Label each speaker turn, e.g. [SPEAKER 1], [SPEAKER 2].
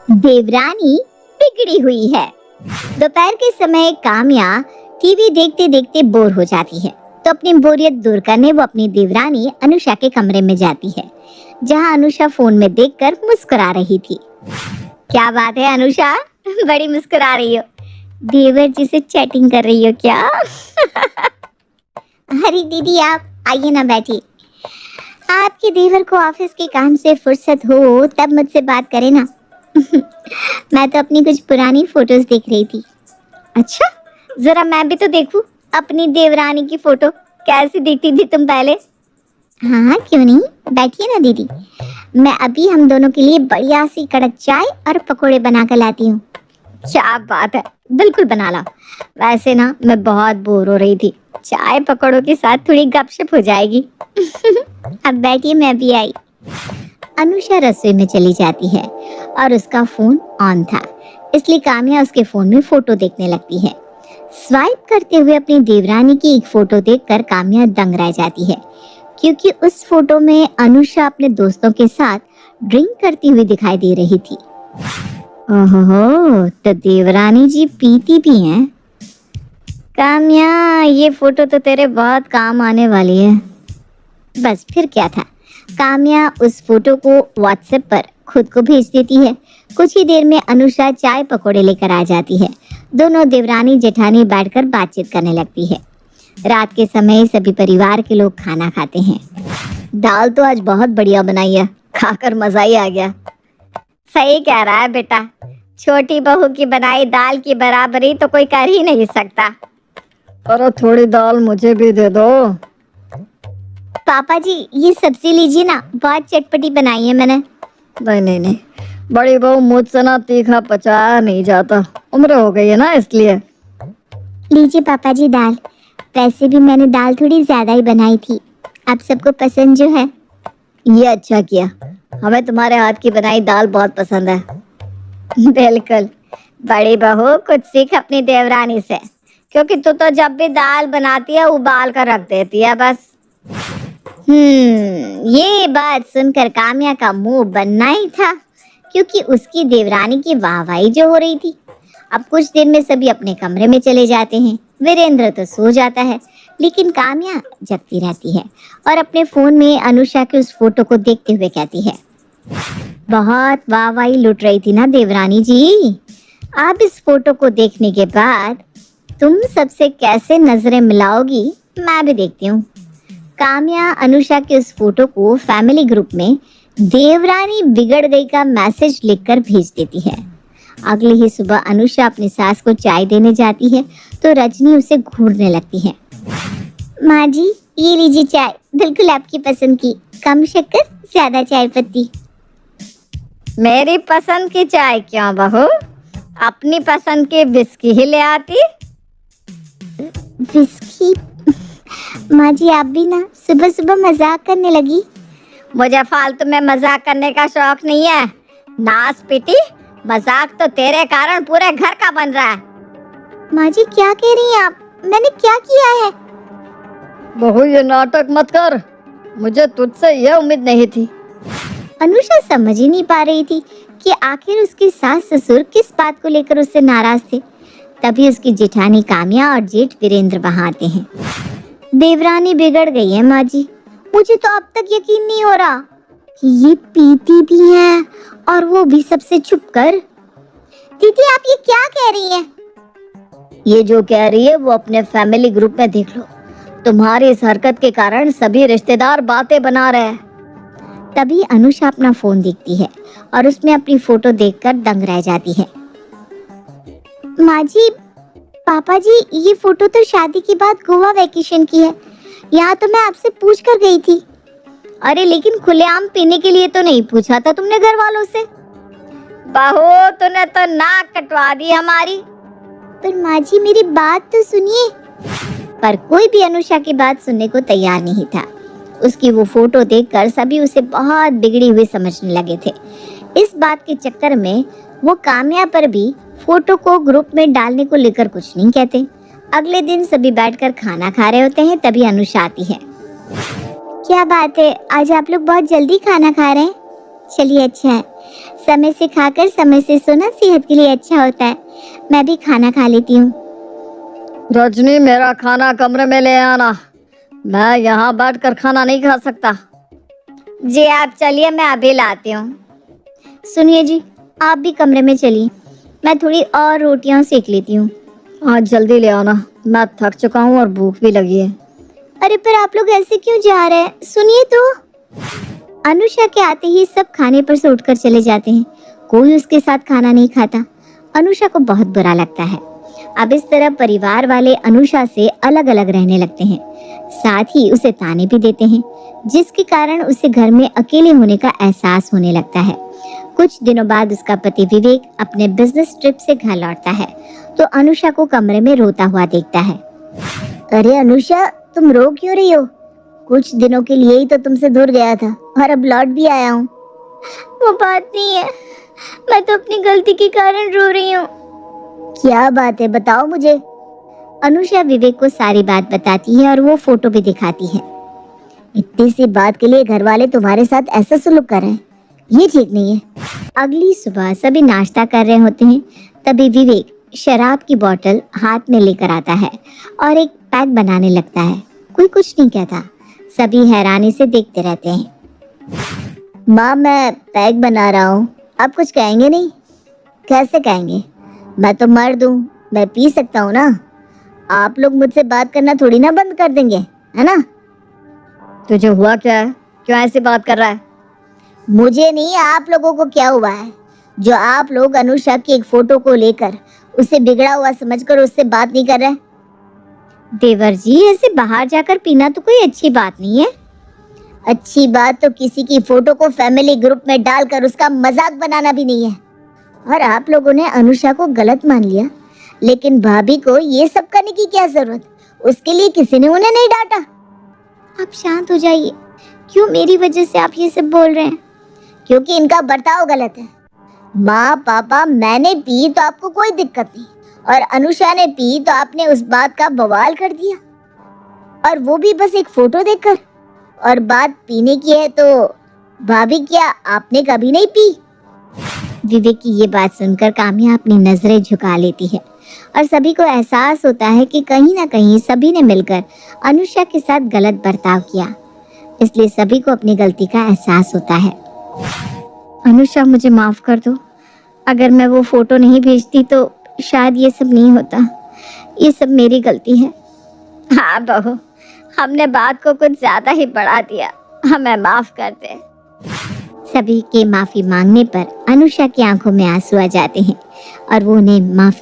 [SPEAKER 1] देवरानी बिगड़ी हुई है। दोपहर के समय काम्या टीवी देखते देखते बोर हो जाती है, तो अपनी बोरियत दूर करने वो अपनी देवरानी अनुषा के कमरे में जाती है, जहां अनुषा फोन में देखकर मुस्कुरा रही थी। क्या बात है अनुषा, बड़ी मुस्कुरा रही हो। देवर जी से चैटिंग कर रही हो क्या? अरे दीदी आप आइए ना, बैठिए। आपके देवर को ऑफिस के काम से फुर्सत हो तब मुझसे बात करें ना। मैं तो अपनी कुछ पुरानी फोटोज देख रही थी। अच्छा, जरा मैं भी तो देखूं अपनी देवरानी की फोटो, कैसी दिखती थी तुम पहले। हाँ क्यों नहीं, बैठिए ना दीदी, मैं अभी हम दोनों के लिए बढ़िया सी कड़क चाय और पकोड़े बना कर लाती हूँ। क्या बात है, बिल्कुल बना ला। वैसे ना मैं बहुत बोर हो रही थी, चाय पकौड़ों के साथ थोड़ी गपशप हो जाएगी। अब बैठिए, मैं भी आई। अनुषा रसोई में चली जाती है और उसका फोन ऑन था, इसलिए काम्या उसके फोन में फोटो देखने लगती है। स्वाइप करते हुए अपनी देवरानी की एक फोटो देखकर काम्या दंग रह जाती है, क्योंकि उस फोटो में अनुषा अपने दोस्तों के साथ ड्रिंक करती हुई दिखाई दे रही थी। ओहो, तो देवरानी जी पीती भी हैं। काम्या, ये फोटो तो तेरे बहुत काम आने वाली है। बस फिर क्या था, काम्या उस फोटो को व्हाट्सएप पर खुद को भेज देती है। कुछ ही देर में अनुषा चाय पकोड़े लेकर आ जाती है। दोनों देवरानी जेठानी बैठकर बातचीत करने लगती है। रात के समय सभी परिवार के लोग खाना खाते हैं। दाल तो आज बहुत बढ़िया बनाई है, खाकर मजा ही आ गया। सही कह रहा है बेटा, छोटी बहू की बनाई दाल की बराबरी तो कोई कर ही नहीं सकता।
[SPEAKER 2] अरे थोड़ी दाल मुझे भी दे दो।
[SPEAKER 1] पापा जी ये सब्जी लीजिए ना, बहुत चटपटी बनाई है मैंने।
[SPEAKER 2] नहीं नहीं नहीं, बड़ी बहू मुझसे ना तीखा पचाया नहीं जाता, उम्र हो गई है ना इसलिए।
[SPEAKER 1] लीजिए पापा जी दाल, वैसे भी मैंने दाल थोड़ी ज्यादा ही बनाई थी, आप सबको पसंद जो है।
[SPEAKER 2] ये अच्छा किया, हमें तुम्हारे हाथ की बनाई दाल बहुत पसंद है।
[SPEAKER 1] बिल्कुल, बड़ी बहू कुछ सीख अपनी देवरानी से, क्योंकि तू तो जब भी दाल बनाती है उबाल कर रख देती है बस। ये बात सुनकर काम्या का मुंह बनना ही था, क्योंकि उसकी देवरानी की वाहवाही जो हो रही थी। अब कुछ देर में सभी अपने कमरे में चले जाते हैं। वीरेंद्र तो सो जाता है, लेकिन काम्या जगती रहती है और अपने फोन में अनुषा के उस फोटो को देखते हुए कहती है, बहुत वाहवाही लुट रही थी ना देवरानी जी। अब इस फोटो को देखने के बाद तुम सबसे कैसे नजरें मिलाओगी, मैं भी देखती हूँ। काम्या अनुषा के उस फोटो को फैमिली ग्रुप में देवरानी बिगड़ गई का मैसेज लिखकर भेज देती है। अगली ही सुबह अनुषा अपनी सास को चाय देने जाती है, तो रजनी उसे घूरने लगती है। माँ जी ये लीजिए चाय, बिल्कुल आपकी पसंद की, कम शक्कर ज्यादा चाय पत्ती।
[SPEAKER 2] मेरी पसंद की चाय क्यों बहू, अपनी पसंद की विस्की ही ले आती।
[SPEAKER 1] विस्की? माँ जी आप भी ना सुबह सुबह मजाक करने लगी।
[SPEAKER 2] मुझे फालतू में मजाक करने का शौक नहीं है। नास पिटी, मजाक तो तेरे कारण पूरे घर का बन रहा है।
[SPEAKER 1] माँ जी क्या कह रही हैं आप, मैंने क्या किया है?
[SPEAKER 2] बहू ये नाटक मत कर, मुझे तुझसे यह उम्मीद नहीं थी।
[SPEAKER 1] अनुषा समझ ही नहीं पा रही थी कि आखिर उसकी सास ससुर किस बात को लेकर उससे नाराज थे। तभी उसकी जेठानी काम्या और जेठ वीरेंद्र वहां आते हैं। देवरानी बिगड़ गई है माँ जी, मुझे तो अब तक यकीन नहीं हो रहा कि ये पीती भी है, और वो भी सबसे छुप कर। दीदी आप ये क्या कह रही हैं?
[SPEAKER 2] ये जो कह रही है वो अपने फैमिली ग्रुप में देख लो, तुम्हारी इस हरकत के कारण सभी रिश्तेदार बातें बना रहे हैं।
[SPEAKER 1] तभी अनुषा अपना फोन देखती है और उसमें अपनी फोटो देखकर दंग रह जाती है। माँ जी, पापा जी ये फोटो तो शादी के बाद गोवा वैकेशन की है, यहाँ तो मैं आपसे पूछ कर गई थी। अरे लेकिन खुलेआम पीने के लिए तो नहीं पूछा था तुमने घर वालों से।
[SPEAKER 2] बहू तूने तो नाक कटवा दी हमारी।
[SPEAKER 1] पर माँ जी मेरी बात तो सुनिए। पर कोई भी अनुषा की बात सुनने को तैयार नहीं था। उसकी वो फोटो देखकर सभी उसे बहुत बिगड़ी हुई समझने लगे थे। इस बात के चक्कर में वो काम्या पर भी फोटो को ग्रुप में डालने को लेकर कुछ नहीं कहते। अगले दिन सभी बैठकर खाना खा रहे होते हैं, तभी अनुषा आती है। क्या बात है, आज आप लोग बहुत जल्दी खाना खा रहे हैं? चलिए अच्छा है, समय से खाकर समय से सोना सेहत के लिए अच्छा होता है। मैं भी खाना खा लेती हूँ।
[SPEAKER 2] रजनी, मेरा खाना कमरे में ले आना। मैं यहाँ बैठकर खाना नहीं खा सकता।
[SPEAKER 1] जी आप चलिए, मैं अभी लाती हूँ। सुनिए जी, आप भी कमरे में चलिए, मैं थोड़ी और रोटियां सेक लेती हूँ।
[SPEAKER 2] आज जल्दी ले आना, मैं थक चुका हूँ और भूख भी लगी है।
[SPEAKER 1] अरे पर आप लोग ऐसे क्यों जा रहे हैं? सुनिए तो। अनुषा के आते ही सब खाने पर से उठकर चले जाते हैं। कोई उसके साथ खाना नहीं खाता। अनुषा को बहुत बुरा लगता है। अब इस तरह परिवार वाले अनुषा से अलग अलग रहने लगते हैं, साथ ही उसे ताने भी देते हैं, जिसके कारण उसे घर में अकेले होने का एहसास होने लगता है। कुछ दिनों बाद उसका पति विवेक अपने बिजनेस ट्रिप से घर लौटता है तो अनुषा को कमरे में रोता हुआ देखता है। अरे अनुषा, तुम रो क्यों रही हो? कुछ दिनों के लिए ही तो तुमसे दूर गया था और अब लौट भी आया हूँ। वो बात नहीं है, मैं तो अपनी गलती के कारण रो रही हूँ। क्या बात है, बताओ मुझे। अनुषा विवेक को सारी बात बताती है और वो फोटो भी दिखाती है। इतनी सी बात के लिए घर वाले तुम्हारे साथ ऐसा सलूक कर रहे हैं, ये ठीक नहीं है। अगली सुबह सभी नाश्ता कर रहे होते हैं, तभी विवेक शराब की बोतल हाथ में लेकर आता है और एक पैक बनाने लगता है। कोई कुछ नहीं कहता, सभी हैरानी से देखते रहते हैं। माँ, मैं पैक बना रहा हूँ, आप कुछ कहेंगे नहीं? कैसे कहेंगे, मैं तो मर्द हूँ, मैं पी सकता हूँ ना। आप लोग मुझसे बात करना थोड़ी ना बंद कर देंगे, है ना?
[SPEAKER 2] तुझे हुआ क्या है? क्यों ऐसी बात कर रहा है?
[SPEAKER 1] मुझे नहीं, आप लोगों को क्या हुआ है जो आप लोग अनुषा की एक फोटो को लेकर उसे बिगड़ा हुआ समझकर उससे बात नहीं कर रहे? देवर जी, ऐसे बाहर जाकर पीना तो कोई अच्छी बात नहीं है। अच्छी बात तो किसी की फोटो को फैमिली ग्रुप में डालकर उसका मजाक बनाना भी नहीं है। और आप लोगों ने अनुषा को गलत मान लिया, लेकिन भाभी को ये सब करने की क्या जरूरत? उसके लिए किसी ने उन्हें नहीं डांटा। आप शांत हो जाइए, क्यों मेरी वजह से आप ये सब बोल रहे हैं? क्योंकि इनका बर्ताव गलत है। माँ पापा, मैंने पी तो आपको कोई दिक्कत नहीं, और अनुषा ने पी तो आपने उस बात का बवाल कर दिया, और वो भी बस एक फोटो देखकर। और बात पीने की है तो भाभी, क्या आपने कभी नहीं पी? विवेक की ये बात सुनकर काम्या अपनी नजरें झुका लेती है और सभी को एहसास होता है कि कहीं ना कहीं सभी ने मिलकर अनुषा के साथ गलत बर्ताव किया, इसलिए सभी को अपनी गलती का एहसास होता है। अनुषा, मुझे माफ कर दो। अगर मैं वो फोटो नहीं भेजती तो शायद ये सब नहीं होता। ये सब मेरी गलती है। हाँ बहू, हमने बात को कुछ ज्यादा ही बढ़ा दिया, हमें माफ कर दे। सभी के माफी मांगने पर अनुषा की आंखों में आंसू आ जाते हैं और वो उन्हें माफ